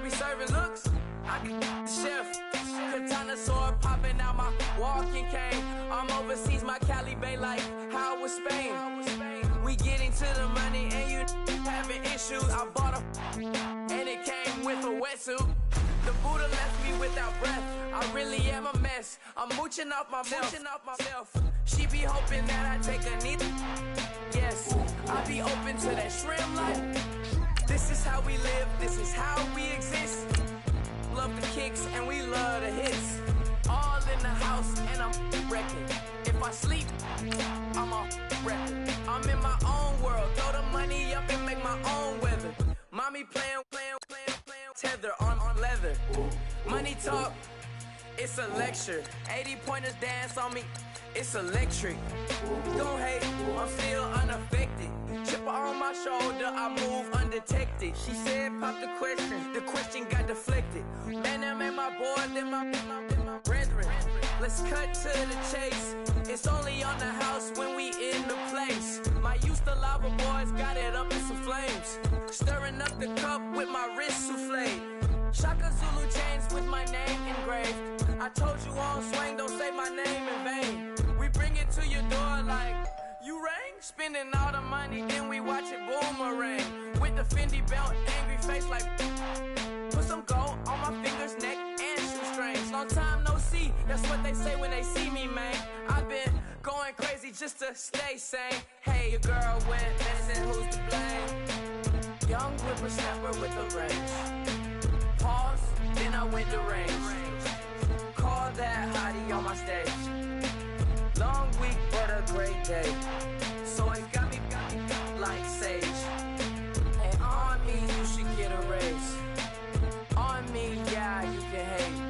be serving looks. I can the chef. Katana sword popping out my walking cane. I'm overseas, my Cali Bay life. How was Spain? We getting to the money and you having issues. I bought a and it came with a wetsuit. The Buddha left me without breath. I really am a mess. I'm mooching off myself. She be hoping that I take a knee. Yes, I be open to that shrimp life. This is how we live. This is how we exist. Love the kicks and we love the hits. All in the house and I'm wrecking. If I sleep, I'm a wrecker. I'm in my own world. Throw the money up and make my own weather. Mommy playing tether on leather. Money talk, it's a lecture. 80 pointers dance on me, it's electric. Don't hate, I'm still unaffected. Chipper on my shoulder, I move undetected. She said pop the question got deflected. Man, that made my boy, then my brethren. Let's cut to the chase. It's only on the house when we in the place. My used to lava boys got it up in some flames. Stirring up the cup with my wrist souffle. Shaka Zulu chains with my name engraved. I told you on swing, don't say my name in vain. We bring it to your door like, you rang? Spending all the money, then we watch it boomerang. With the Fendi belt, angry face like, put some gold on my fingers, neck, and shoestrings. Long time no see, that's what they say when they see me, man. I've been going crazy just to stay sane. Hey, your girl went missing, who's to blame? Young whippersnapper with a range. Pause, then I went to range. Call that hottie on my stage. Long week, but a great day. So it got me like sage. And on me, you should get a raise. On me, yeah, you can hate.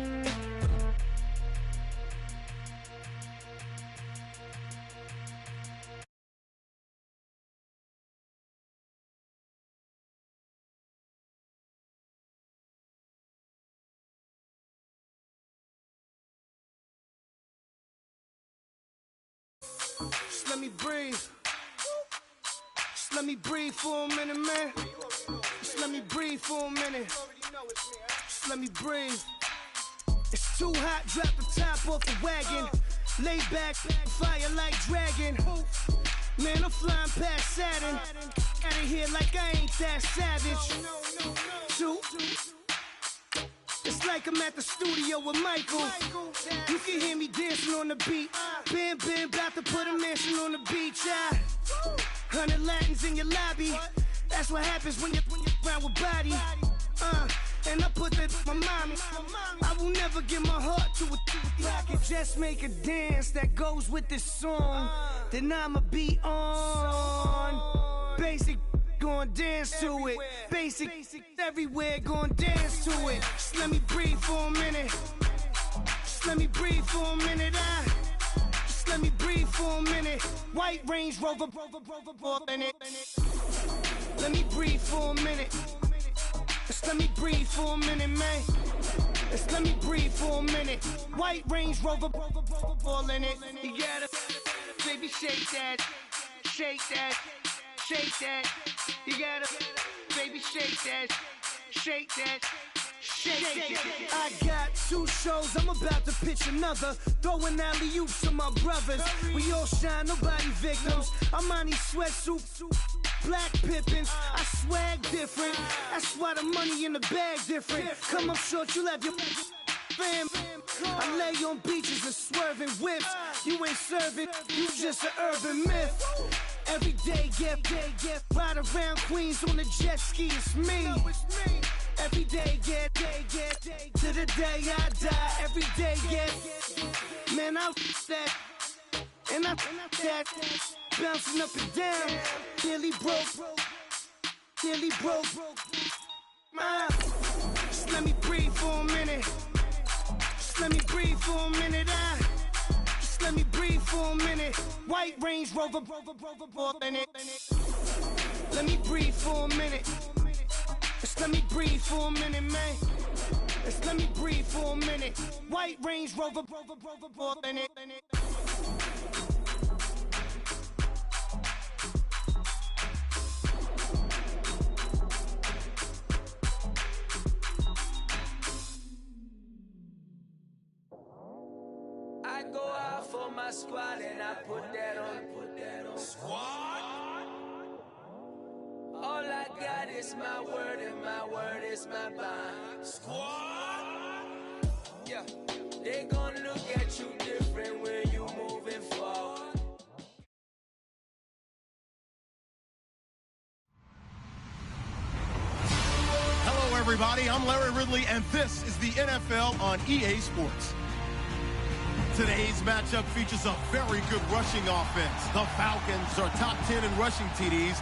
Just let me breathe. Just let me breathe for a minute, man. Just let me breathe for a minute. Just let me breathe. It's too hot, drop the top off the wagon. Lay back, fire like dragon. Man, I'm flying past Saturn. Out of here like I ain't that savage. Two. It's like I'm at the studio with Michael. You can hear me dancing on the beat. Bam, bam, about to put a mansion on the beach. 100 Latins in your lobby. That's what happens when you're around with body. And I put that my mommy. I will never give my heart to a I can just make a dance that goes with this song. Then I'ma be on. Basic, gon' dance to it. Basic, everywhere, gon' dance to it. Just let me breathe for a minute. Just let me breathe for a minute. Just let me breathe for a minute. White Range Rover, in it. Let me breathe for a minute. Just let me breathe for a minute, man. Just let me breathe for a minute. White Range Rover, all in it. You gotta, baby, shake that, shake that, shake that. You gotta, baby, shake that, shake that. Shake. I got 2 shows, I'm about to pitch another. Throwing alley-oops to my brothers. We all shine, nobody victims. I'm on these sweatsuits, black Pippins. I swag different. That's why the money in the bag different. Come up short, you'll have your fam. I lay on beaches and swerving whips. You ain't serving, you just an urban myth. Every day, get ride around Queens on a jet ski, it's me. Every day, get to the day I die. Every day, get man, I that and I that bouncing up and down. Nearly broke. Just let me breathe for a minute. Just let me breathe for a minute. Just let me breathe for a minute. White Range Rover, in it. Let me breathe for a minute. Just let me breathe for a minute, man. Just let me breathe for a minute. White Range Rover, in it. I go out for my squad and I put that on. Squad. All I got is my word and my word is my bond. Squad. Yeah. They gon' look at you different when you moving forward. Hello, everybody. I'm Larry Ridley, and this is the NFL on EA Sports. Today's matchup features a very good rushing offense. The Falcons are top 10 in rushing TDs.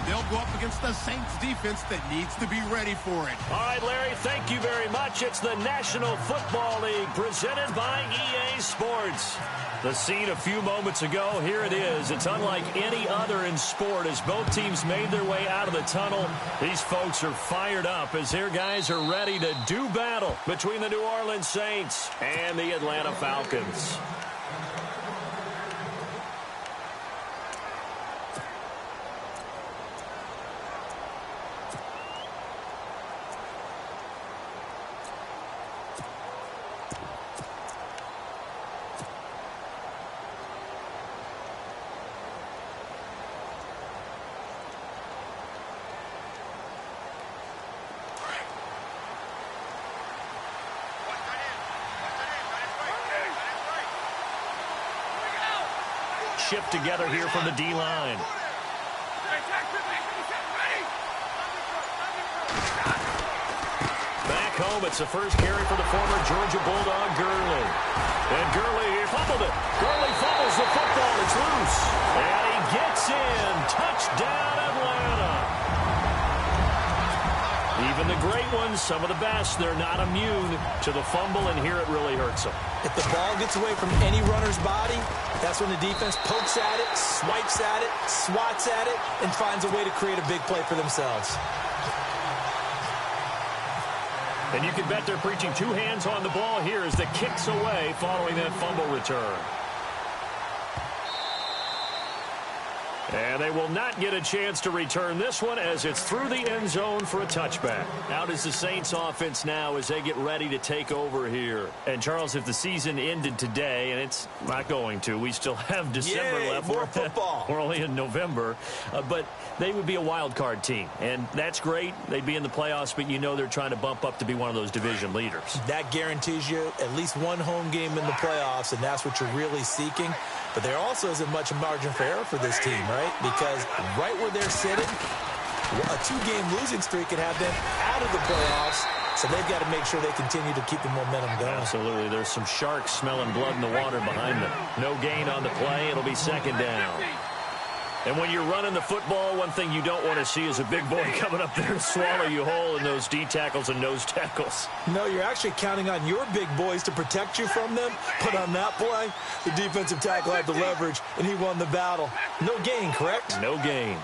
They'll go up against the Saints defense that needs to be ready for it. All right, Larry, thank you very much. It's the National Football League presented by EA Sports. The scene a few moments ago, here it is. It's unlike any other in sport as both teams made their way out of the tunnel. These folks are fired up as their guys are ready to do battle between the New Orleans Saints and the Atlanta Falcons. Shift together here from the D-line. Back home, it's the first carry for the former Georgia Bulldog, Gurley. And Gurley, he fumbled it. Gurley fumbles the football. It's loose. And he gets in. Touchdown, Atlanta. Even the great ones, some of the best, they're not immune to the fumble, and here it really hurts them. If the ball gets away from any runner's body, that's when the defense pokes at it, swipes at it, swats at it, and finds a way to create a big play for themselves. And you can bet they're preaching two hands on the ball here as the kicks away following that fumble return. And they will not get a chance to return this one as it's through the end zone for a touchback. Out is the Saints offense now as they get ready to take over here. And, Charles, if the season ended today, and it's not going to, we still have December left. More football. We're only in November. But they would be a wild card team. And that's great. They'd be in the playoffs, but you know they're trying to bump up to be one of those division leaders. That guarantees you at least one home game in the playoffs, and that's what you're really seeking. But there also isn't much margin for error for this team, right? Because right where they're sitting, a two-game losing streak could have them out of the playoffs. So they've got to make sure they continue to keep the momentum going. Absolutely. There's some sharks smelling blood in the water behind them. No gain on the play. It'll be second down. And when you're running the football, one thing you don't want to see is a big boy coming up there to swallow you whole in those D tackles and nose tackles. No, you're actually counting on your big boys to protect you from them. But on that play, the defensive tackle had the leverage, and he won the battle. No gain, correct? No gain.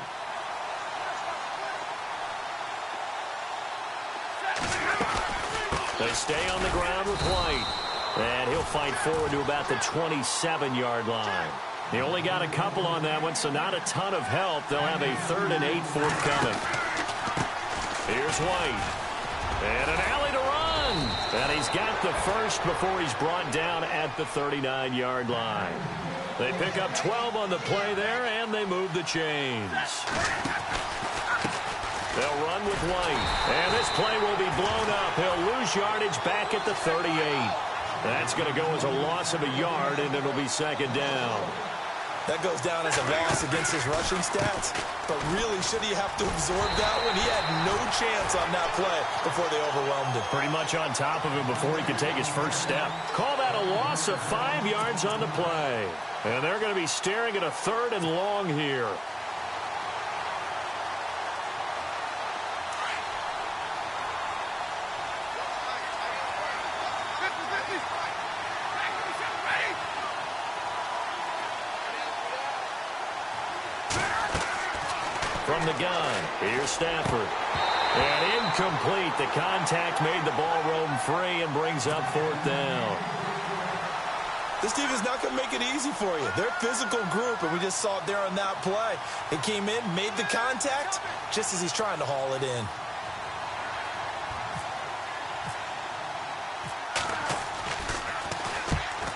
They stay on the ground with White. And he'll fight forward to about the 27-yard line. They only got a couple on that one, so not a ton of help. They'll have a 3rd and 8 forthcoming. Here's White. And an alley to run. And he's got the first before he's brought down at the 39-yard line. They pick up 12 on the play there, and they move the chains. They'll run with White. And this play will be blown up. He'll lose yardage back at the 38. That's going to go as a loss of a yard, and it'll be second down. That goes down as a loss against his rushing stats. But really, should he have to absorb that one? He had no chance on that play before they overwhelmed him. Pretty much on top of him before he could take his first step. Call that a loss of 5 yards on the play. And they're going to be staring at a 3rd and long here. From the gun, here's Stafford. And incomplete. The contact made the ball roam free and brings up 4th down. This team is not going to make it easy for you. They're a physical group, and we just saw it there on that play. It came in, made the contact, just as he's trying to haul it in.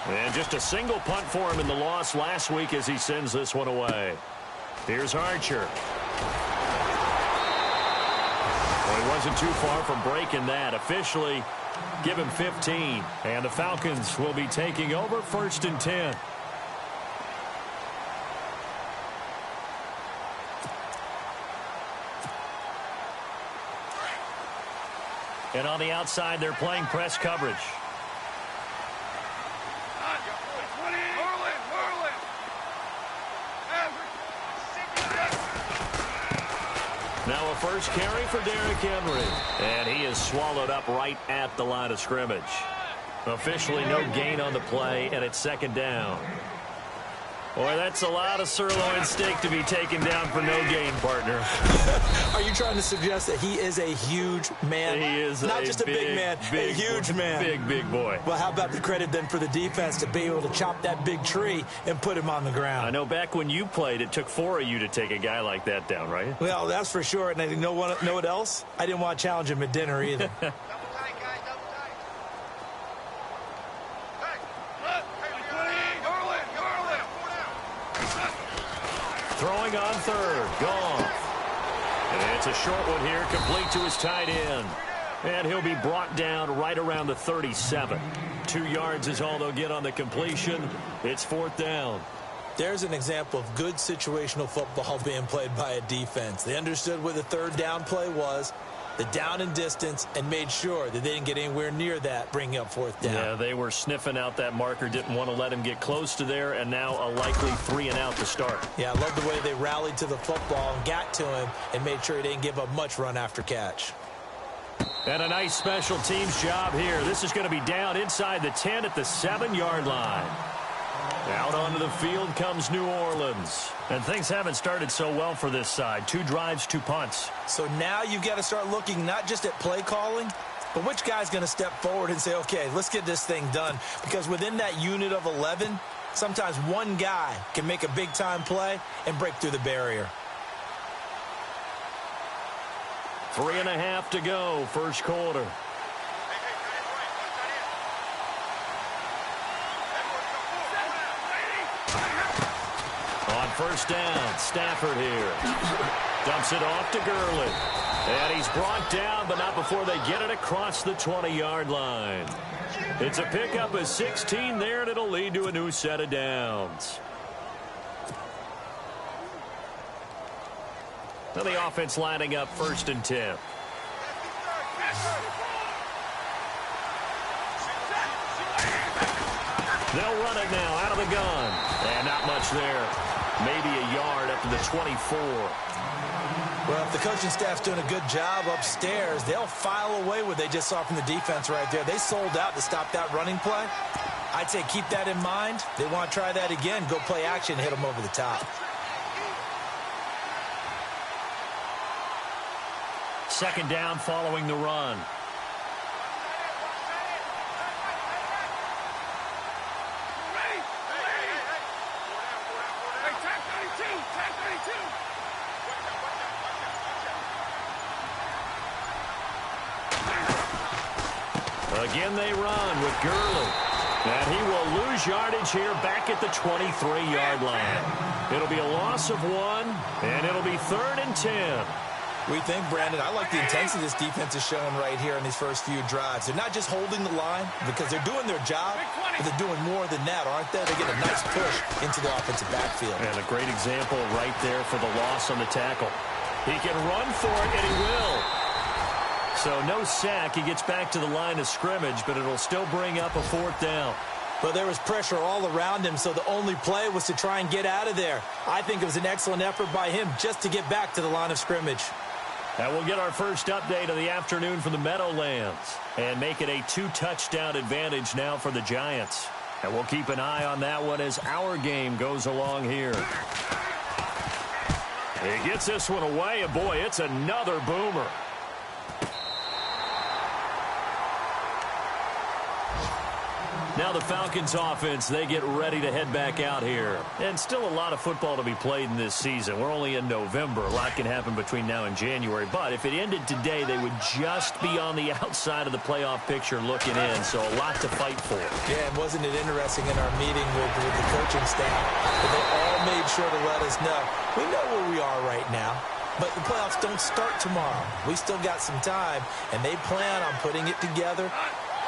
And just a single punt for him in the loss last week as he sends this one away. Here's Archer. Well, he wasn't too far from breaking that. Officially, give him 15. And the Falcons will be taking over 1st and 10. And on the outside, they're playing press coverage. Now a first carry for Derrick Henry. And he is swallowed up right at the line of scrimmage. Officially no gain on the play, and it's 2nd down. Boy, that's a lot of sirloin steak to be taken down for no gain, partner. Are you trying to suggest that he is a huge man? He is not just a big man, a huge man. Big boy. Well, how about the credit then for the defense to be able to chop that big tree and put him on the ground? I know back when you played, it took 4 of you to take a guy like that down, right? Well, that's for sure. And you know what else? I didn't want to challenge him at dinner either. Throwing on 3rd, gone. And it's a short one here, complete to his tight end. And he'll be brought down right around the 37. 2 yards is all they'll get on the completion. It's 4th down. There's an example of good situational football being played by a defense. They understood where the 3rd down play was, the down and distance, and made sure that they didn't get anywhere near that, bringing up 4th down. Yeah, they were sniffing out that marker, didn't want to let him get close to there, and now a likely 3 and out to start. Yeah, I love the way they rallied to the football and got to him and made sure he didn't give up much run after catch. And a nice special teams job here. This is going to be down inside the 10 at the 7-yard line. Out onto the field comes New Orleans. And things haven't started so well for this side. 2 drives, 2 punts. So now you've got to start looking not just at play calling, but which guy's going to step forward and say, okay, let's get this thing done. Because within that unit of 11, sometimes one guy can make a big-time play and break through the barrier. 3.5 to go, first quarter. On 1st down, Stafford here. Dumps it off to Gurley. And he's brought down, but not before they get it across the 20-yard line. It's a pickup of 16 there, and it'll lead to a new set of downs. Now the offense lining up 1st and 10. They'll run it now out of the gun. And not much there. Maybe a yard up to the 24. Well, if the coaching staff's doing a good job upstairs, they'll file away what they just saw from the defense right there. They sold out to stop that running play. I'd say keep that in mind. They want to try that again. Go play action, hit them over the top. 2nd down following the run. Again they run with Gurley. And he will lose yardage here back at the 23-yard line. It'll be a loss of 1, and it'll be 3rd and 10. We think, Brandon, I like the intensity this defense is showing right here in these first few drives. They're not just holding the line because they're doing their job, but they're doing more than that, aren't they? They get a nice push into the offensive backfield. And a great example right there for the loss on the tackle. He can run for it, and he will. So no sack. He gets back to the line of scrimmage, but it'll still bring up a 4th down. But there was pressure all around him, so the only play was to try and get out of there. I think it was an excellent effort by him just to get back to the line of scrimmage. And we'll get our first update of the afternoon from the Meadowlands and make it a 2-touchdown advantage now for the Giants. And we'll keep an eye on that one as our game goes along here. He gets this one away, and boy, it's another boomer. Now the Falcons offense, they get ready to head back out here. And still a lot of football to be played in this season. We're only in November. A lot can happen between now and January. But if it ended today, they would just be on the outside of the playoff picture looking in. So a lot to fight for. Yeah, and wasn't it interesting in our meeting with the coaching staff that they all made sure to let us know, we know where we are right now. But the playoffs don't start tomorrow. We still got some time, and they plan on putting it together,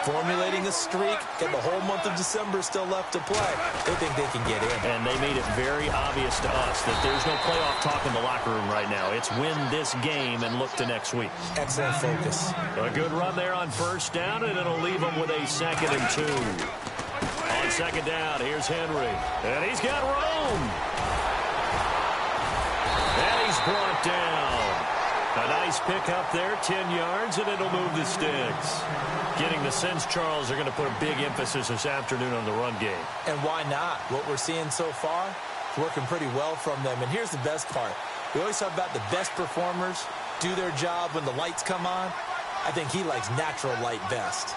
formulating a streak, and the whole month of December still left to play. They think they can get in. And they made it very obvious to us that there's no playoff talk in the locker room right now. It's win this game and look to next week. Excellent focus. A good run there on first down, and it'll leave them with a 2nd and 2. On 2nd down, here's Henry. And he's got Rome. And he's brought down. A nice pick up there, 10 yards, and it'll move the sticks. Getting the sense, Charles, they're going to put a big emphasis this afternoon on the run game. And why not? What we're seeing so far is working pretty well from them. And here's the best part. We always talk about the best performers do their job when the lights come on. I think he likes natural light best.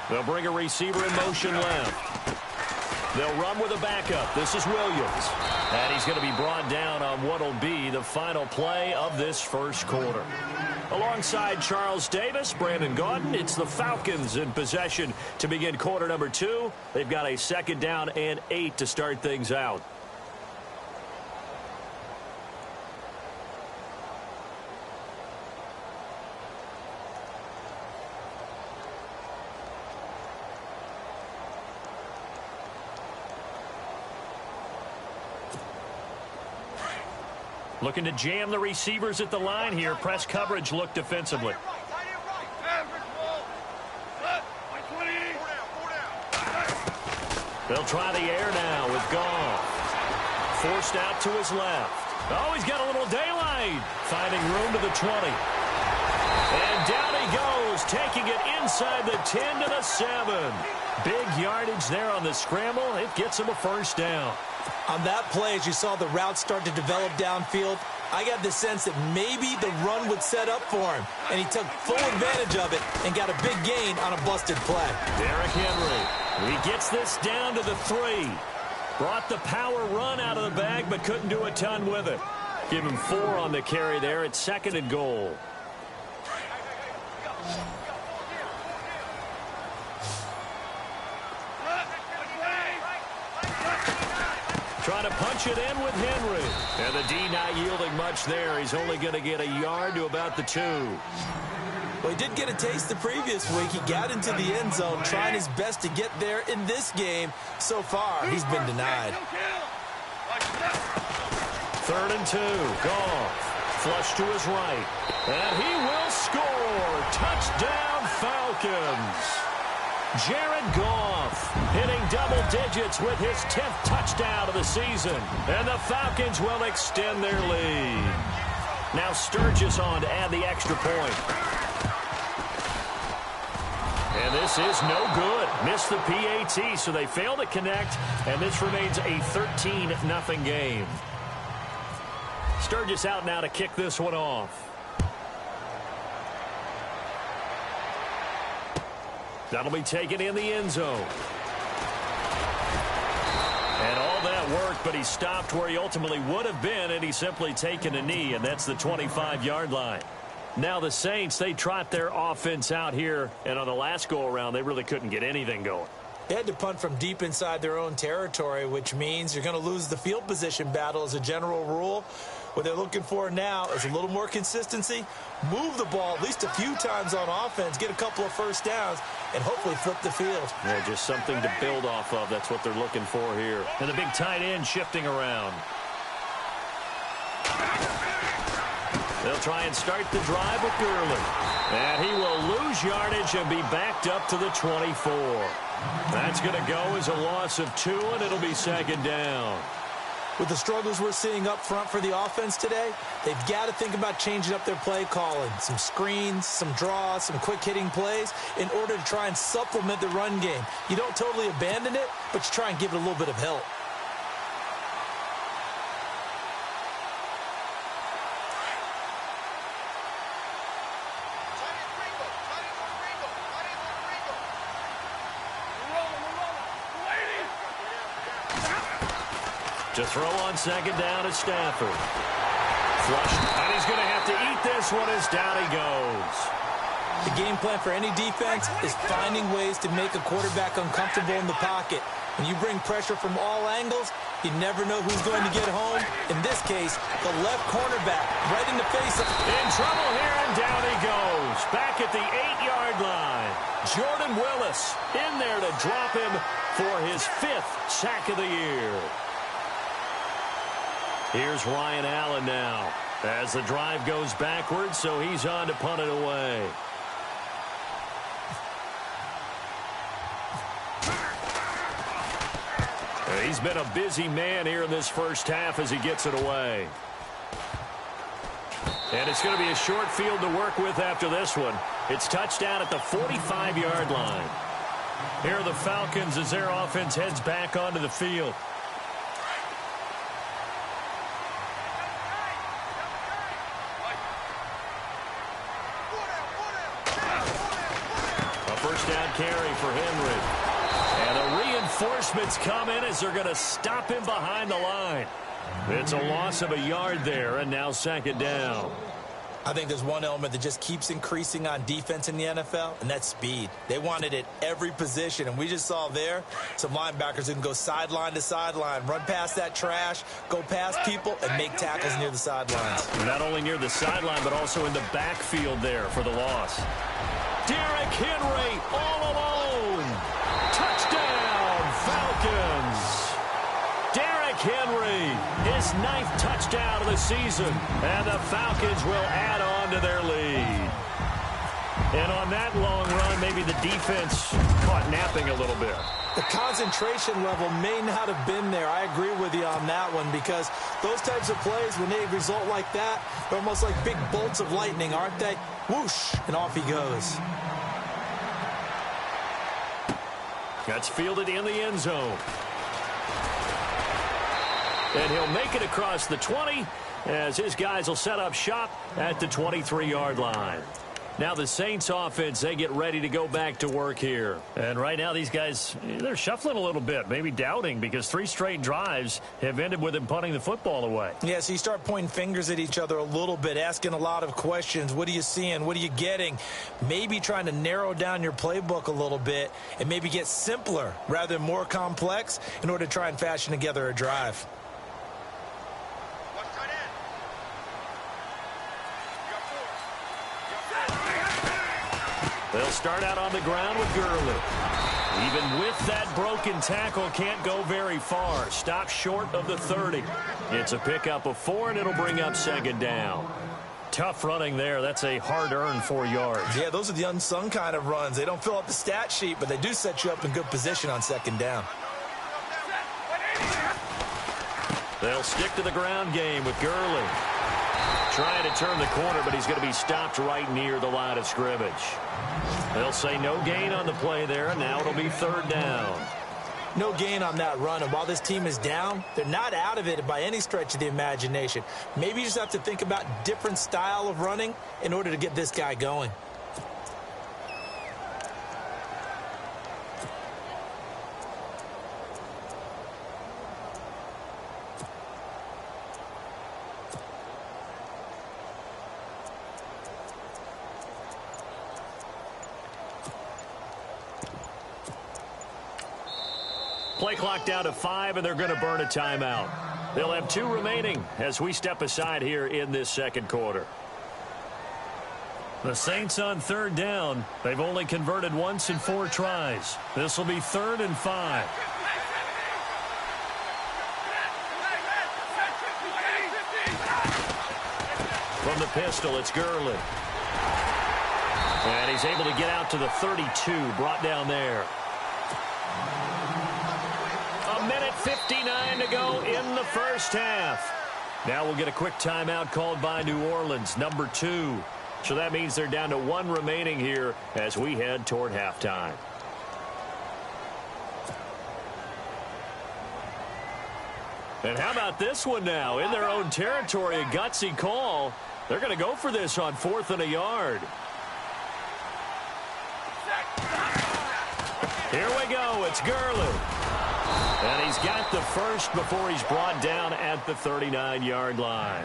They'll bring a receiver in motion left. They'll run with a backup. This is Williams. And he's going to be brought down on what will be the final play of this first quarter. Alongside Charles Davis, Brandon Gaudin, it's the Falcons in possession to begin quarter number 2. They've got a 2nd down and 8 to start things out. Looking to jam the receivers at the line here. Press coverage look defensively. They'll try the air now with Goff. Forced out to his left. Oh, he's got a little daylight. Finding room to the 20. And down he goes, taking it inside the 10 to the 7. Big yardage there on the scramble. It gets him a first down. On that play, as you saw the route start to develop downfield, I got the sense that maybe the run would set up for him. And he took full advantage of it and got a big gain on a busted play. Derrick Henry. He gets this down to the 3. Brought the power run out of the bag, but couldn't do a ton with it. Give him 4 on the carry there at 2nd and goal. Trying to punch it in with Henry. And the D not yielding much there. He's only going to get a yard to about the 2. Well, he did get a taste the previous week. He got into the end zone, trying his best to get there in this game. So far, he's been denied. 3rd and 2. Goff. Flush to his right. And he will score. Touchdown, Falcons. Jared Goff hitting double digits with his 10th touchdown of the season. And the Falcons will extend their lead. Now Sturgis on to add the extra point. And this is no good. Missed the PAT, so they fail to connect, and this remains a 13-0 game. Sturgis out now to kick this one off. That'll be taken in the end zone. And all that worked, but he stopped where he ultimately would have been, and he's simply taken a knee, and that's the 25-yard line. Now the Saints, they trot their offense out here, and on the last go-around, they really couldn't get anything going. They had to punt from deep inside their own territory, which means you're going to lose the field position battle as a general rule. What they're looking for now is a little more consistency, move the ball at least a few times on offense, get a couple of first downs, and hopefully flip the field. Yeah, just something to build off of. That's what they're looking for here. And the big tight end shifting around. They'll try and start the drive with Gurley. And he will lose yardage and be backed up to the 24. That's going to go as a loss of 2, and it'll be 2nd down. With the struggles we're seeing up front for the offense today, they've got to think about changing up their play calling. Some screens, some draws, some quick-hitting plays in order to try and supplement the run game. You don't totally abandon it, but you try and give it a little bit of help. To throw on second down is Stafford. Flush, and he's going to have to eat this one as down he goes. The game plan for any defense is finding ways to make a quarterback uncomfortable in the pocket. When you bring pressure from all angles, you never know who's going to get home. In this case, the left cornerback right in the face of... In trouble here, and down he goes. Back at the 8-yard line. Jordan Willis in there to drop him for his 5th sack of the year. Here's Ryan Allen now as the drive goes backwards, so he's on to punt it away. He's been a busy man here in this first half as he gets it away. And it's going to be a short field to work with after this one. It's touchdown at the 45-yard line. Here are the Falcons as their offense heads back onto the field. A first down carry for Henry. And the reinforcements come in as they're going to stop him behind the line. It's a loss of a yard there, and now second down. I think there's one element that just keeps increasing on defense in the NFL, and that's speed. They want it at every position, and we just saw there some linebackers who can go sideline to sideline, run past that trash, go past people, and make tackles near the sidelines. Not only near the sideline, but also in the backfield there for the loss. Derrick Henry all alone. Touchdown, Falcons. Derrick Henry, his 9th touchdown of the season, and the Falcons will add on to their lead. And on that long run, maybe the defense caught napping a little bit. The concentration level may not have been there. I agree with you on that one, because those types of plays, when they result like that, they're almost like big bolts of lightning, aren't they? Whoosh, and off he goes. That's fielded in the end zone. And he'll make it across the 20 as his guys will set up shop at the 23-yard line. Now the Saints offense, they get ready to go back to work here. And right now these guys, they're shuffling a little bit, maybe doubting, because 3 straight drives have ended with him punting the football away. Yeah, so you start pointing fingers at each other a little bit, asking a lot of questions. What are you seeing? What are you getting? Maybe trying to narrow down your playbook a little bit and maybe get simpler rather than more complex in order to try and fashion together a drive. They'll start out on the ground with Gurley. Even with that broken tackle, can't go very far. Stop short of the 30. It's a pickup of 4, and it'll bring up second down. Tough running there. That's a hard-earned 4 yards. Yeah, those are the unsung kind of runs. They don't fill up the stat sheet, but they do set you up in good position on second down. They'll stick to the ground game with Gurley. Trying to turn the corner, but he's going to be stopped right near the line of scrimmage. They'll say no gain on the play there, and now it'll be third down. No gain on that run, and while this team is down, they're not out of it by any stretch of the imagination. Maybe you just have to think about different style of running in order to get this guy going. Play clock down to 5, and they're going to burn a timeout. They'll have 2 remaining as we step aside here in this second quarter. The Saints on third down. They've only converted once in 4 tries. This will be 3rd and 5. From the pistol, it's Gurley. And he's able to get out to the 32, brought down there. 1:59 to go in the first half. Now we'll get a quick timeout called by New Orleans, number 2. So that means they're down to 1 remaining here as we head toward halftime. And how about this one now? In their own territory, a gutsy call. They're going to go for this on 4th and a yard. Here we go. It's Gurley. And he's got the first before he's brought down at the 39-yard line.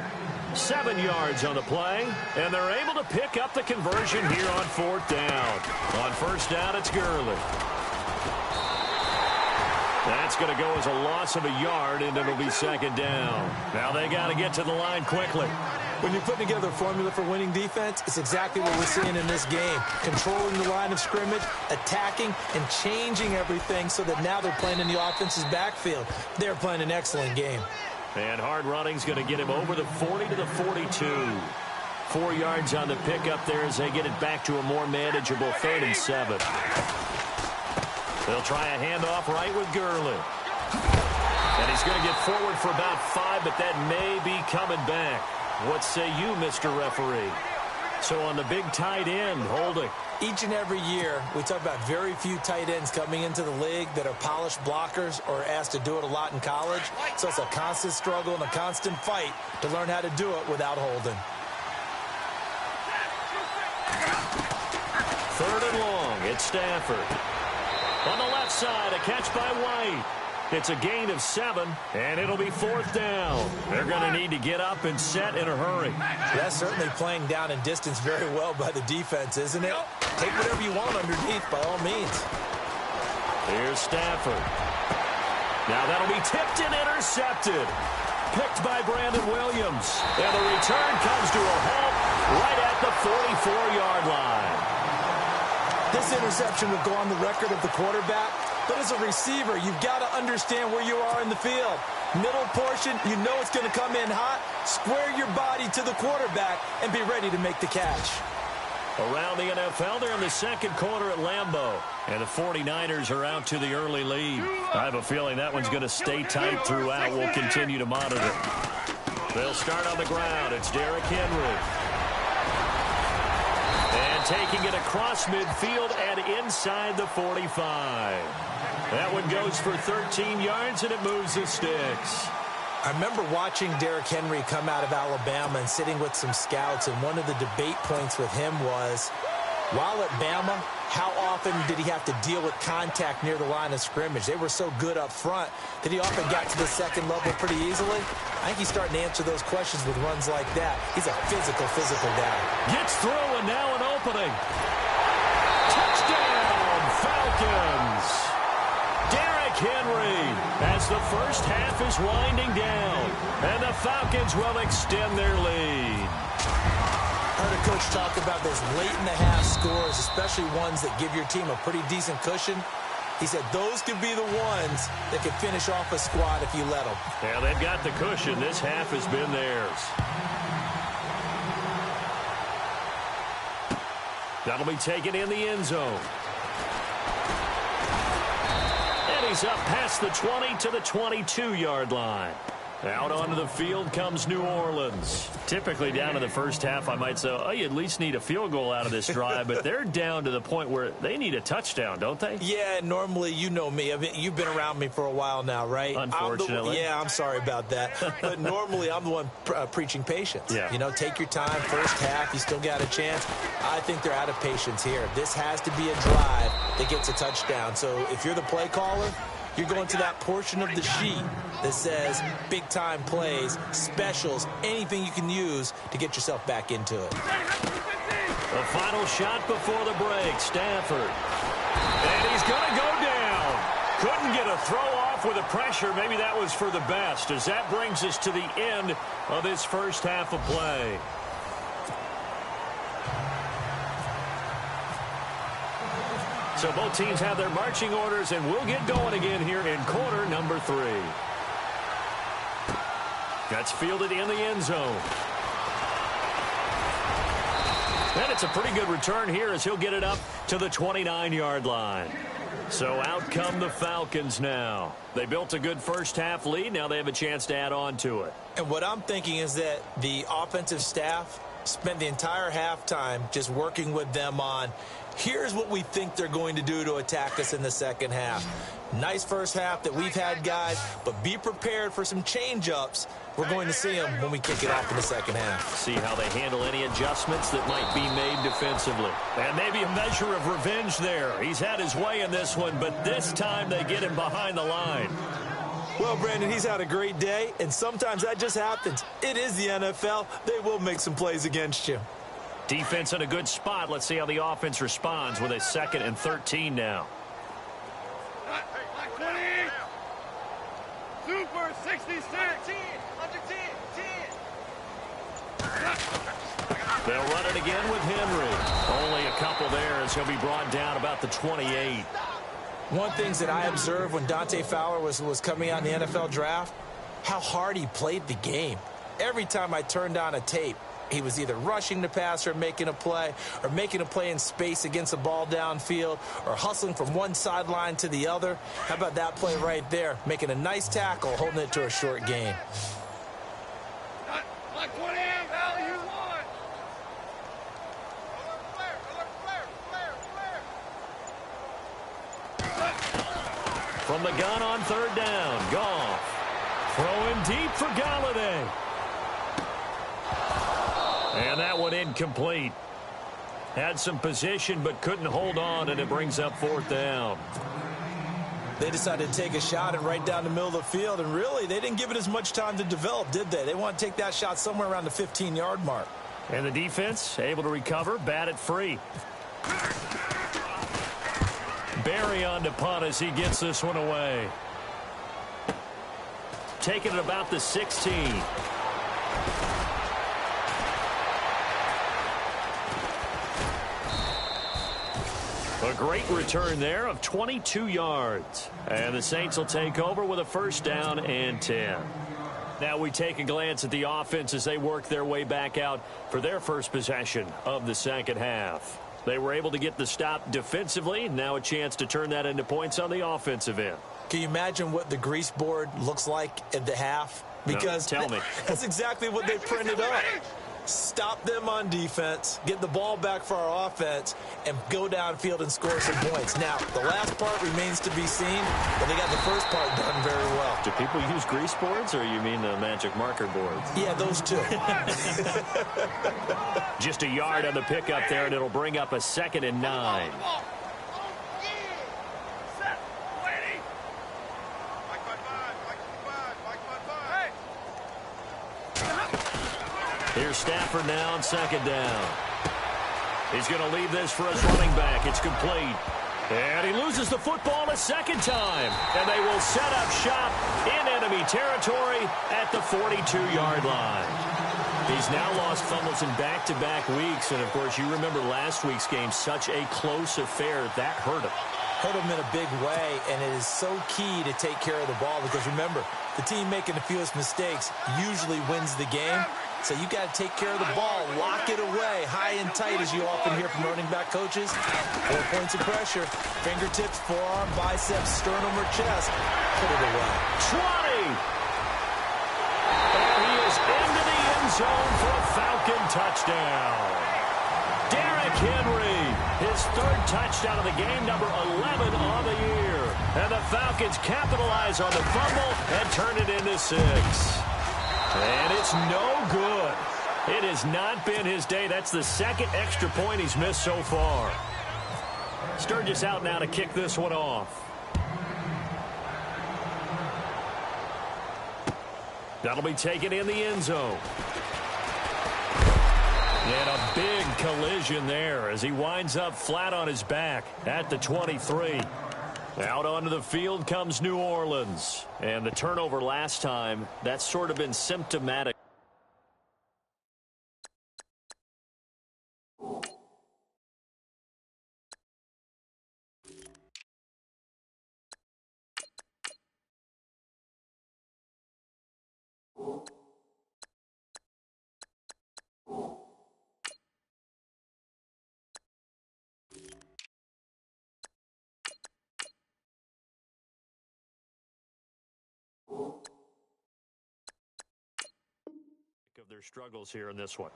7 yards on the play, and they're able to pick up the conversion here on 4th down. On 1st down, it's Gurley. That's going to go as a loss of a yard, and it'll be 2nd down. Now they got to get to the line quickly. When you're putting together a formula for winning defense, it's exactly what we're seeing in this game. Controlling the line of scrimmage, attacking, and changing everything so that now they're playing in the offense's backfield. They're playing an excellent game. And hard running's going to get him over the 40 to the 42. 4 yards on the pickup there as they get it back to a more manageable 3rd and 7. They'll try a handoff right with Gurley. And he's going to get forward for about 5, but that may be coming back. What say you, Mr. Referee? So on the big tight end, holding. Each and every year, we talk about very few tight ends coming into the league that are polished blockers or asked to do it a lot in college. So it's a constant struggle and a constant fight to learn how to do it without holding. 3rd and long, it's Stafford. On the left side, a catch by White. It's a gain of 7, and it'll be 4th down. They're going to need to get up and set in a hurry. That's certainly playing down in distance very well by the defense, isn't it? Take whatever you want underneath, by all means. Here's Stafford. Now that'll be tipped and intercepted. Picked by Brandon Williams. And the return comes to a halt right at the 44-yard line. This interception will go on the record of the quarterback. But as a receiver, you've got to understand where you are in the field. Middle portion, you know it's going to come in hot. Square your body to the quarterback and be ready to make the catch. Around the NFL, they're in the 2nd quarter at Lambeau. And the 49ers are out to the early lead. I have a feeling that one's going to stay tight throughout. We'll continue to monitor. They'll start on the ground. It's Derrick Henry. And taking it across midfield and inside the 45. That one goes for 13 yards, and it moves the sticks. I remember watching Derrick Henry come out of Alabama and sitting with some scouts, and one of the debate points with him was, while at Bama, how often did he have to deal with contact near the line of scrimmage? They were so good up front that he often got to the 2nd level pretty easily. I think he's starting to answer those questions with runs like that. He's a physical guy. Gets through, and now an opening. Touchdown, Falcons! Derrick Henry as the first half is winding down, and the Falcons will extend their lead. I heard a coach talk about those late-in-the-half scores, especially ones that give your team a pretty decent cushion. He said those could be the ones that could finish off a squad if you let them. Yeah, they've got the cushion. This half has been theirs. That'll be taken in the end zone. And he's up past the 20 to the 22-yard line. Out onto the field comes New Orleans. Typically down in the first half, I might say, oh, you at least need a field goal out of this drive, but they're down to the point where they need a touchdown, don't they? Yeah, normally, you know me. I mean, you've been around me for a while now, right? Unfortunately. I'm sorry about that. But normally, I'm the one preaching patience. Yeah. You know, take your time. First half, you still got a chance. I think they're out of patience here. This has to be a drive that gets a touchdown. So if you're the play caller, you're going to that portion of the sheet that says big-time plays, specials, anything you can use to get yourself back into it. The final shot before the break, Stafford. And he's going to go down. Couldn't get a throw off with the pressure. Maybe that was for the best, as that brings us to the end of this first half of play. So both teams have their marching orders, and we'll get going again here in quarter number 3. That's fielded in the end zone. And it's a pretty good return here as he'll get it up to the 29-yard line. So out come the Falcons now. They built a good first half lead. Now they have a chance to add on to it. And what I'm thinking is that the offensive staff spent the entire halftime just working with them on, here's what we think they're going to do to attack us in the second half. Nice first half that we've had, guys, but be prepared for some change-ups. We're going to see them when we kick it off in the second half. See how they handle any adjustments that might be made defensively. And maybe a measure of revenge there. He's had his way in this one, but this time they get him behind the line. Well, Brandon, he's had a great day, and sometimes that just happens. It is the NFL. They will make some plays against you. Defense in a good spot. Let's see how the offense responds with a 2nd and 13 now. Super 66. 10. They'll run it again with Henry. Only a couple there as he'll be brought down about the 28. One thing that I observed when Dante Fowler was coming out in the NFL draft, how hard he played the game. Every time I turned on a tape, he was either rushing the passer, making a play, or making a play in space against the ball downfield, or hustling from one sideline to the other. How about that play right there? Making a nice tackle, holding it to a short gain. Like 20 value one. From the gun on 3rd down, Goff. Throwing deep for Galladay. And that one incomplete. Had some position but couldn't hold on, and it brings up 4th down. They decided to take a shot and right down the middle of the field, and really, they didn't give it as much time to develop, did they? They want to take that shot somewhere around the 15-yard mark. And the defense able to recover, bat it free. Barry on to punt as he gets this one away. Taking it about the 16. A great return there of 22 yards. And the Saints will take over with a 1st down and 10. Now we take a glance at the offense as they work their way back out for their first possession of the second half. They were able to get the stop defensively. Now a chance to turn that into points on the offensive end. Can you imagine what the grease board looks like at the half? Because no, tell me. That's exactly what they printed up. Stop them on defense, get the ball back for our offense, and go downfield and score some points. Now, the last part remains to be seen, but they got the first part done very well. Do people use grease boards, or you mean the magic marker boards? Yeah, those two. Just a yard on the pickup there, and it'll bring up a 2nd and 9. Here's Stafford now on 2nd down. He's going to leave this for his running back. It's complete. And he loses the football a 2nd time. And they will set up shop in enemy territory at the 42-yard line. He's now lost fumbles in back-to-back weeks. And, of course, you remember last week's game, such a close affair. That hurt him. Hurt him in a big way, and it is so key to take care of the ball because, remember, the team making the fewest mistakes usually wins the game. So you got to take care of the ball, lock it away, high and tight, as you often hear from running back coaches. 4 points of pressure, fingertips, forearm, biceps, sternum, or chest. Put it away. 20! And he is into the end zone for a Falcon touchdown. Derrick Henry, his 3rd touchdown of the game, number 11 on the year. And the Falcons capitalize on the fumble and turn it into 6. And it's no good. It has not been his day. That's the 2nd extra point he's missed so far. Sturgis out now to kick this one off. That'll be taken in the end zone. And a big collision there as he winds up flat on his back at the 23. Out onto the field comes New Orleans. And the turnover last time, that's sort of been symptomatic. Of their struggles here in this one.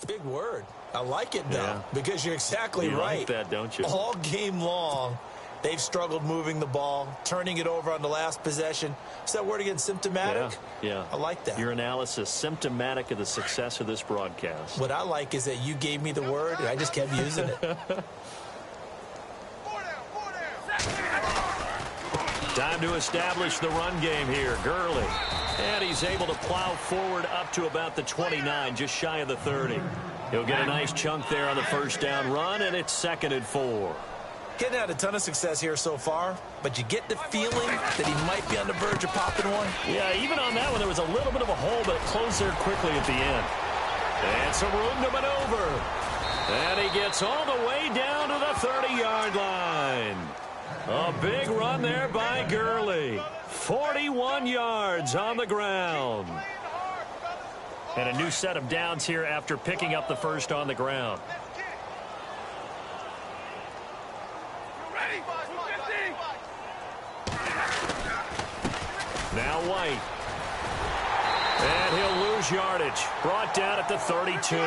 Big word. I like it, though, because you're exactly you right. Like that, don't you? All game long, they've struggled moving the ball, turning it over on the last possession. Is that word again, symptomatic? Yeah. I like that. Your analysis, symptomatic of the success of this broadcast. What I like is that you gave me the word, and I just kept using it. Time to establish the run game here. Gurley. And he's able to plow forward up to about the 29, just shy of the 30. He'll get a nice chunk there on the first down run, and it's 2nd and 4. Getting had a ton of success here so far, but you get the feeling that he might be on the verge of popping one. Yeah, even on that one, there was a little bit of a hole, but it closed there quickly at the end. And some room to maneuver. And he gets all the way down to the 30-yard line. A big run there by Gurley. 41 yards on the ground. And a new set of downs here after picking up the first on the ground. Now White. And he'll lose yardage. Brought down at the 32.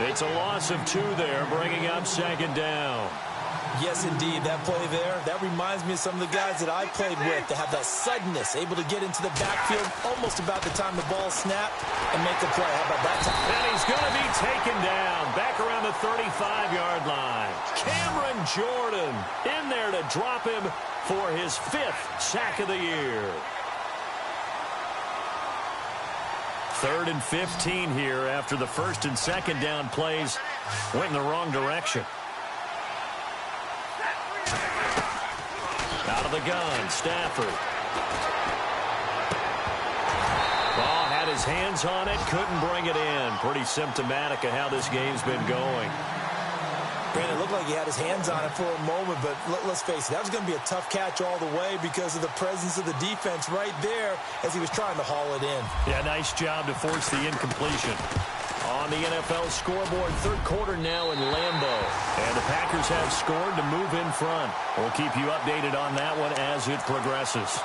It's a loss of 2 there, bringing up 2nd down. Yes, indeed. That play there, that reminds me of some of the guys that I played with that have that suddenness, able to get into the backfield almost about the time the ball snapped and make a play. How about that time? And he's going to be taken down back around the 35-yard line. Cameron Jordan in there to drop him for his 5th sack of the year. 3rd and 15 here after the 1st and 2nd down plays went in the wrong direction. Out of the gun, Stafford. Ball had his hands on it, couldn't bring it in. Pretty symptomatic of how this game's been going. Brandon, it looked like he had his hands on it for a moment, but let's face it, that was going to be a tough catch all the way because of the presence of the defense right there as he was trying to haul it in. Yeah, nice job to force the incompletion. On the NFL scoreboard, 3rd quarter now in Lambeau. And the Packers have scored to move in front. We'll keep you updated on that one as it progresses.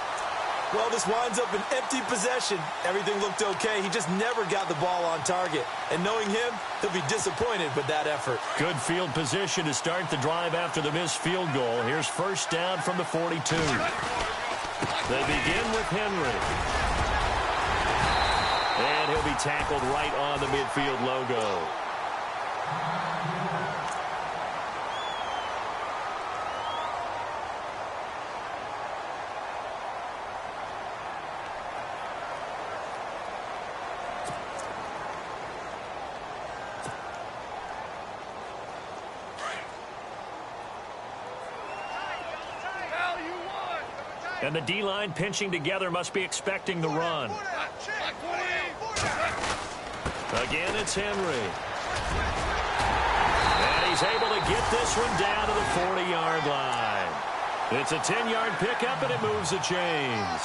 Well, this winds up an empty possession. Everything looked okay. He just never got the ball on target. And knowing him, he'll be disappointed with that effort. Good field position to start the drive after the missed field goal. Here's 1st down from the 42. They begin with Henry. And he'll be tackled right on the midfield logo. And the D-line pinching together must be expecting the run. Again, it's Henry. And he's able to get this one down to the 40-yard line. It's a 10-yard pickup, and it moves the chains.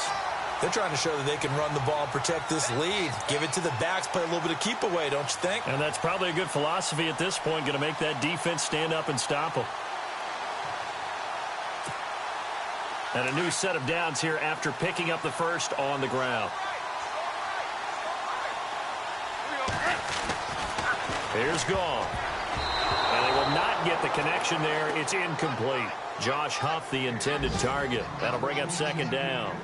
They're trying to show that they can run the ball and protect this lead. Give it to the backs, play a little bit of keep away, don't you think? And that's probably a good philosophy at this point, going to make that defense stand up and stop them. And a new set of downs here after picking up the first on the ground. Here's Gall. And they will not get the connection there. It's incomplete. Josh Huff, the intended target. That'll bring up 2nd down.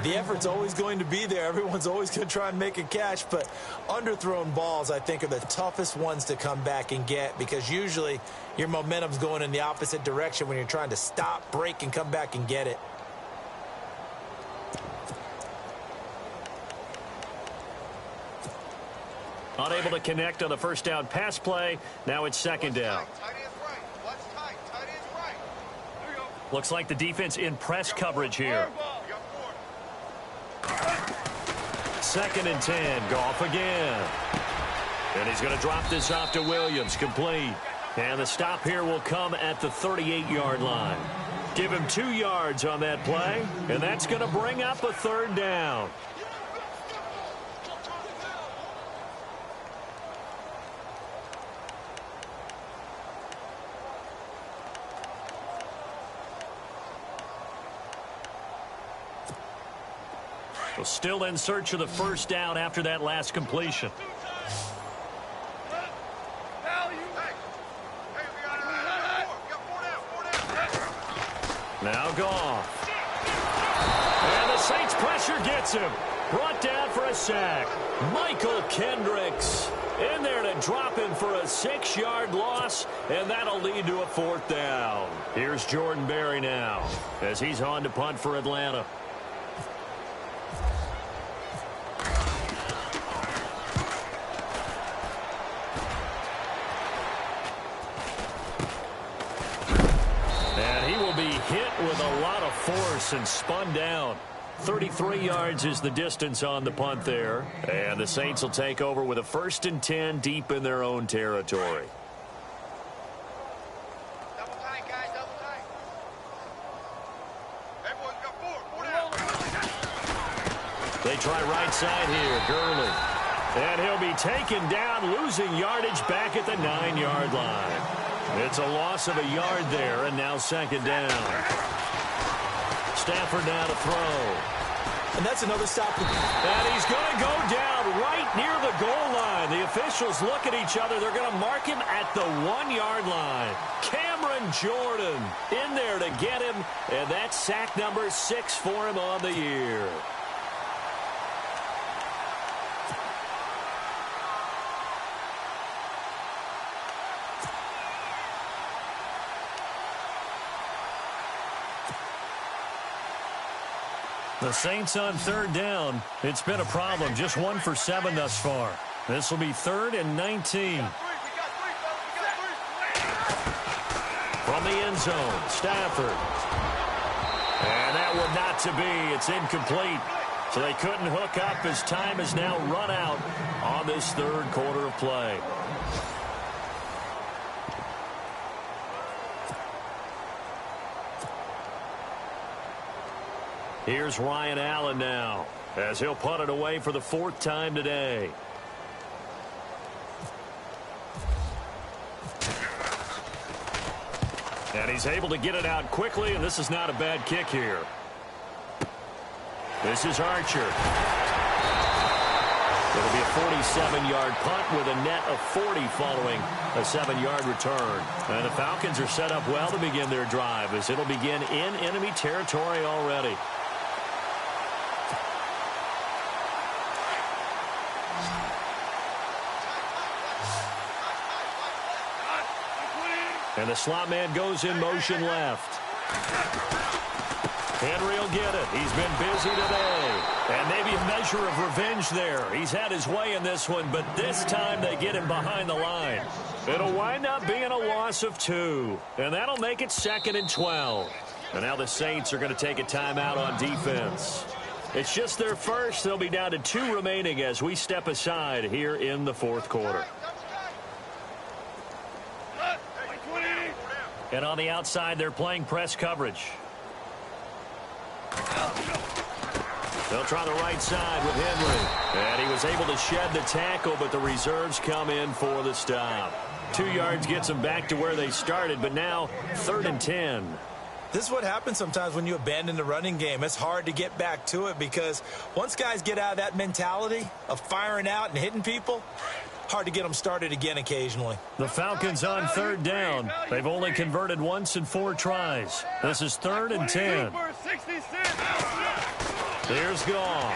The effort's always going to be there. Everyone's always going to try and make a catch, but underthrown balls, I think, are the toughest ones to come back and get because usually your momentum's going in the opposite direction when you're trying to stop, break, and come back and get it. Unable to connect on the first down pass play. Now it's 2nd down. Looks like the defense in press coverage here. 2nd and 10. Goff again. And he's going to drop this off to Williams. Complete. And the stop here will come at the 38-yard line. Give him 2 yards on that play. And that's going to bring up a 3rd down. So still in search of the first down after that last completion. Now Goff. And the Saints pressure gets him. Brought down for a sack. Michael Kendricks in there to drop him for a 6-yard loss, and that'll lead to a 4th down. Here's Jordan Berry now as he's on to punt for Atlanta. And he will be hit with a lot of force and spun down. 33 yards is the distance on the punt there. And the Saints will take over with a 1st and 10 deep in their own territory. Double tight, guys, double tight. Everyone's got 4 down. They try right side here, Gurley. And he'll be taken down, losing yardage back at the 9-yard line. It's a loss of a yard there, and now 2nd down. Stafford now to throw. And that's another stop. And he's going to go down right near the goal line. The officials look at each other. They're going to mark him at the 1-yard line. Cameron Jordan in there to get him, and that's sack number 6 for him on the year. The Saints on 3rd down. It's been a problem. Just 1 for 7 thus far. This will be 3rd and 19. From the end zone, Stafford. And that one not to be. It's incomplete. So they couldn't hook up as time is now run out on this 3rd quarter of play. Here's Ryan Allen now as he'll punt it away for the 4th time today. And he's able to get it out quickly, and this is not a bad kick here. This is Archer. It'll be a 47-yard punt with a net of 40 following a 7-yard return. And the Falcons are set up well to begin their drive as it'll begin in enemy territory already. And the slot man goes in motion left. Henry will get it. He's been busy today. And maybe a measure of revenge there. He's had his way in this one, but this time they get him behind the line. It'll wind up being a loss of 2. And that'll make it 2nd and 12. And now the Saints are going to take a timeout on defense. It's just their first. They'll be down to 2 remaining as we step aside here in the 4th quarter. And on the outside, they're playing press coverage. They'll try the right side with Henry. And he was able to shed the tackle, but the reserves come in for the stop. 2 yards gets them back to where they started, but now 3rd and 10. This is what happens sometimes when you abandon the running game. It's hard to get back to it because once guys get out of that mentality of firing out and hitting people, hard to get them started again occasionally. The Falcons on 3rd down. They've only converted once in 4 tries. This is 3rd and 10. There's Goff.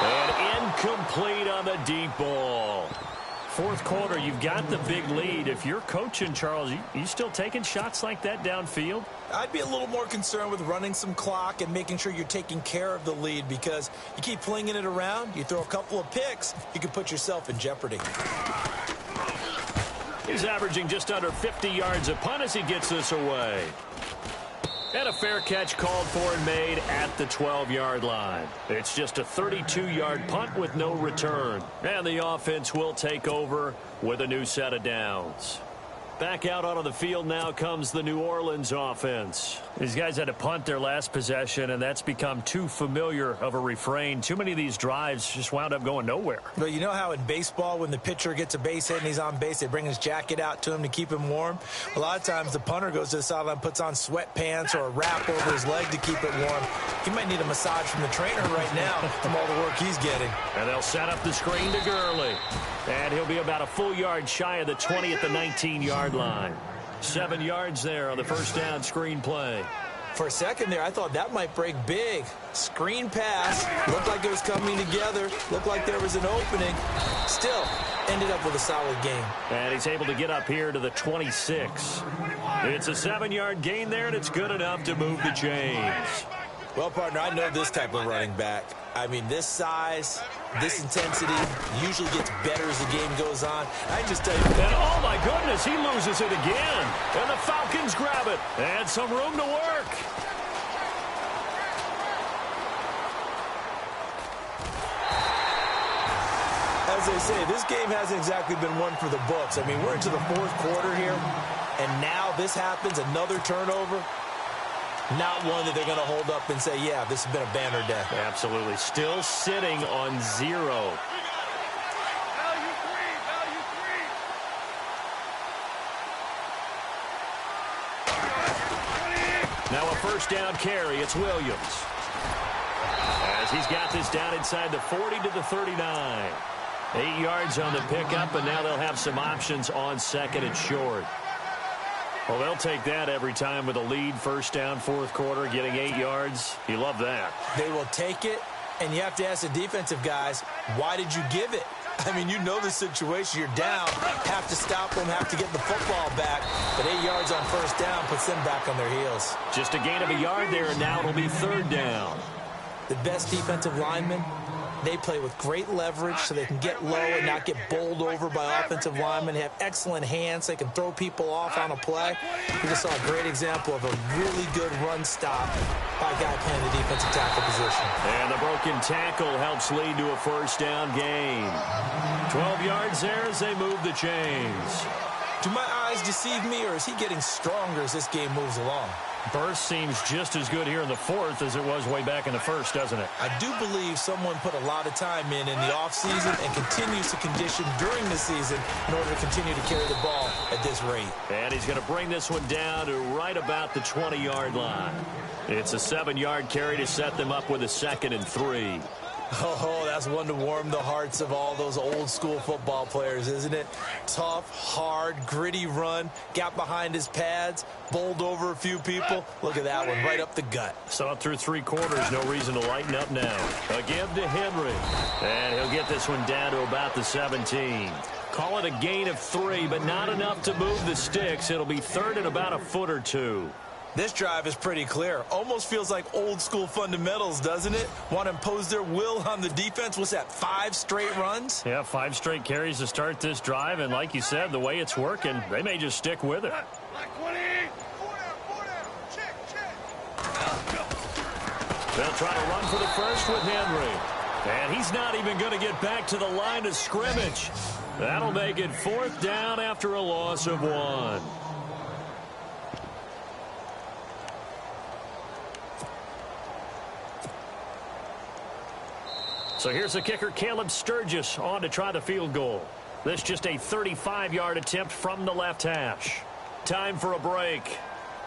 And incomplete on the deep ball. 4th quarter, you've got the big lead. If you're coaching, Charles, you still taking shots like that downfield? I'd be a little more concerned with running some clock and making sure you're taking care of the lead because you keep flinging it around, you throw a couple of picks, you could put yourself in jeopardy. He's averaging just under 50 yards a punt as he gets this away. And a fair catch called for and made at the 12-yard line. It's just a 32-yard punt with no return. And the offense will take over with a new set of downs. Back out onto the field now comes the New Orleans offense. These guys had to punt their last possession, and that's become too familiar of a refrain. Too many of these drives just wound up going nowhere. But you know how in baseball when the pitcher gets a base hit and he's on base, they bring his jacket out to him to keep him warm? A lot of times the punter goes to the sideline, puts on sweatpants or a wrap over his leg to keep it warm. He might need a massage from the trainer right now from all the work he's getting. And they'll set up the screen to Gurley. And he'll be about a full yard shy of the 20 at the 19-yard line. 7 yards there on the first down screen play. For a second there, I thought that might break big. Screen pass. Looked like it was coming together. Looked like there was an opening. Still, ended up with a solid gain. And he's able to get up here to the 26. It's a 7-yard gain there, and it's good enough to move the chains. Well, partner, I know this type of running back. I mean, this size, this intensity usually gets better as the game goes on. I just tell you. And oh, my goodness, he loses it again. And the Falcons grab it. And some room to work. As they say, this game hasn't exactly been one for the books. I mean, we're into the fourth quarter here, and now this happens, another turnover. Not one that they're going to hold up and say, yeah, this has been a banner day. Absolutely. Still sitting on 0. Now a first down carry. It's Williams. As he's got this down inside the 40 to the 39. 8 yards on the pickup, and now they'll have some options on second and short. Well, they'll take that every time with a lead, first down, fourth quarter, getting 8 yards. You love that. They will take it, and you have to ask the defensive guys, why did you give it? I mean, you know the situation. You're down, have to stop them, have to get the football back. But 8 yards on first down puts them back on their heels. Just a gain of a yard there, and now it'll be third down. The best defensive linemen, they play with great leverage so they can get low and not get bowled over by offensive linemen. They have excellent hands. They can throw people off on a play. We just saw a great example of a really good run stop by a guy playing the defensive tackle position. And the broken tackle helps lead to a first down gain. 12 yards there as they move the chains. Do my eyes deceive me, or is he getting stronger as this game moves along? Burst seems just as good here in the fourth as it was way back in the first, doesn't it? I do believe someone put a lot of time in the offseason and continues to condition during the season in order to continue to carry the ball at this rate. And he's going to bring this one down to right about the 20-yard line. It's a 7-yard carry to set them up with a 2nd and 3. Oh, that's one to warm the hearts of all those old-school football players, isn't it? Tough, hard, gritty run, got behind his pads, bowled over a few people. Look at that one, right up the gut. Saw it through 3 quarters, no reason to lighten up now. A give to Henry, and he'll get this one down to about the 17. Call it a gain of 3, but not enough to move the sticks. It'll be third and about a foot or 2. This drive is pretty clear. Almost feels like old-school fundamentals, doesn't it? Want to impose their will on the defense. What's that, 5 straight runs? Yeah, 5 straight carries to start this drive, and like you said, the way it's working, they may just stick with it. They'll try to run for the first with Henry. And he's not even going to get back to the line of scrimmage. That'll make it 4th down after a loss of 1. So here's the kicker, Caleb Sturgis, on to try the field goal. This just a 35-yard attempt from the left hash. Time for a break.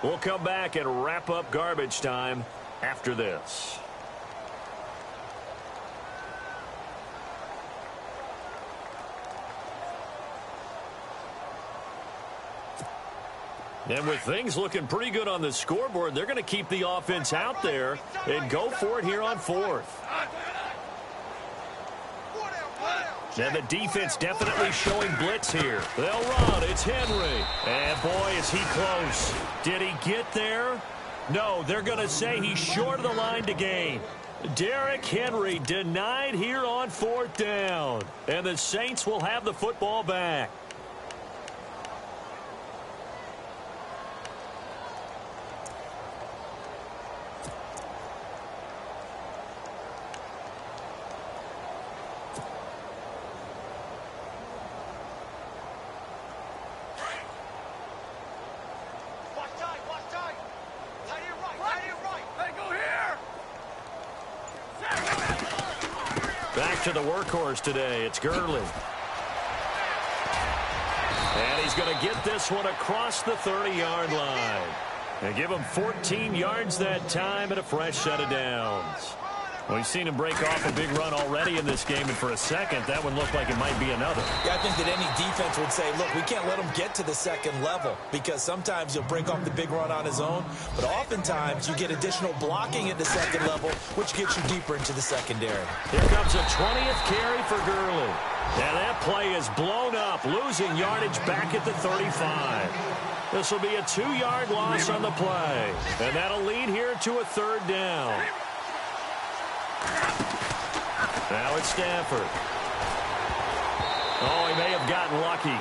We'll come back and wrap up garbage time after this. And with things looking pretty good on the scoreboard, they're going to keep the offense out there and go for it here on 4th. And the defense definitely showing blitz here. They'll run. It's Henry. And boy, is he close. Did he get there? No, they're going to say he's short of the line to gain. Derrick Henry denied here on 4th down. And the Saints will have the football back. Back to the workhorse today. It's Gurley. And he's going to get this one across the 30-yard line. And give him 14 yards that time and a fresh set of downs. Well, we've seen him break off a big run already in this game, and for a second, that one looked like it might be another. Yeah, I think that any defense would say, look, we can't let him get to the second level, because sometimes he'll break off the big run on his own, but oftentimes you get additional blocking at the second level, which gets you deeper into the secondary. Here comes a 20th carry for Gurley. And that play is blown up, losing yardage back at the 35. This will be a 2-yard loss on the play, and that'll lead here to a 3rd down. Now it's Stafford. Oh, he may have gotten lucky.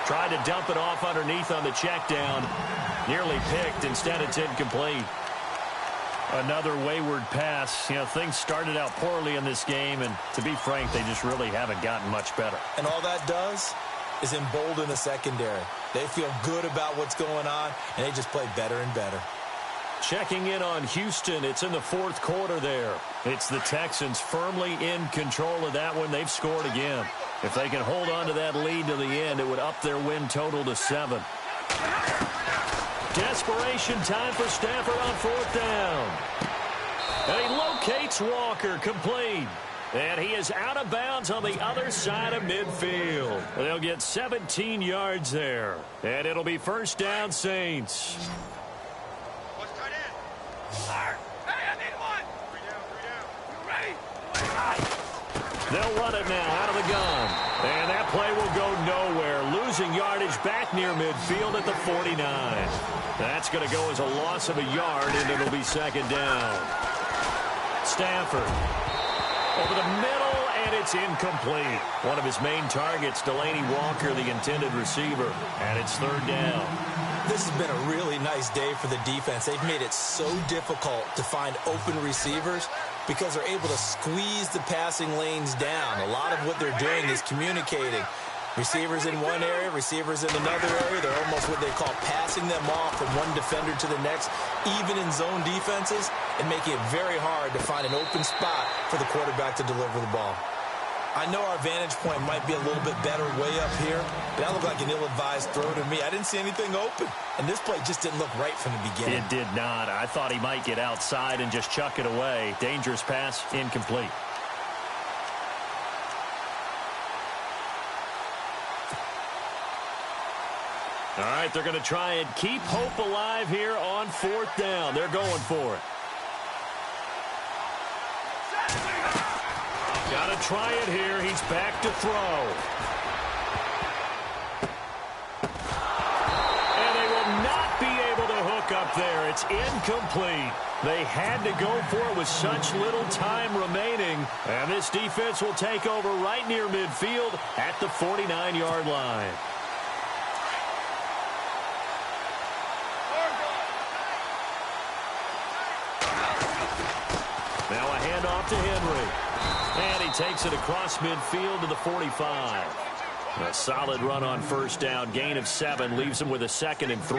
Tried to dump it off underneath on the check down. Nearly picked. Instead, it's incomplete. Another wayward pass. You know, things started out poorly in this game, and to be frank, they just really haven't gotten much better. And all that does is embolden the secondary. They feel good about what's going on, and they just play better and better. Checking in on Houston. It's in the 4th quarter there. It's the Texans firmly in control of that one. They've scored again. If they can hold on to that lead to the end, it would up their win total to 7. Desperation time for Stafford on 4th down. And he locates Walker, complete. And he is out of bounds on the other side of midfield. They'll get 17 yards there. And it'll be 1st down, Saints. They'll run it now out of the gun. And that play will go nowhere. Losing yardage back near midfield at the 49. That's going to go as a loss of a yard, and it'll be 2nd down. Stafford over the middle, and it's incomplete. One of his main targets, Delaney Walker, the intended receiver. And it's 3rd down. This has been a really nice day for the defense. They've made it so difficult to find open receivers because they're able to squeeze the passing lanes down. A lot of what they're doing is communicating. Receivers in one area, receivers in another area. They're almost what they call passing them off from one defender to the next, even in zone defenses, and making it very hard to find an open spot for the quarterback to deliver the ball. I know our vantage point might be a little bit better way up here, but that looked like an ill-advised throw to me. I didn't see anything open, and this play just didn't look right from the beginning. It did not. I thought he might get outside and just chuck it away. Dangerous pass, incomplete. All right, they're going to try and keep hope alive here on 4th down. They're going for it. Got to try it here. He's back to throw. And they will not be able to hook up there. It's incomplete. They had to go for it with such little time remaining. And this defense will take over right near midfield at the 49-yard line. Now a handoff to Henry. And he takes it across midfield to the 45. A solid run on 1st down. Gain of 7 leaves him with a 2nd and 3.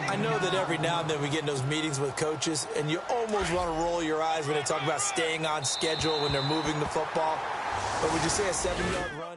I know that every now and then we get in those meetings with coaches, and you almost want to roll your eyes when they talk about staying on schedule when they're moving the football. But would you say a 7-yard run?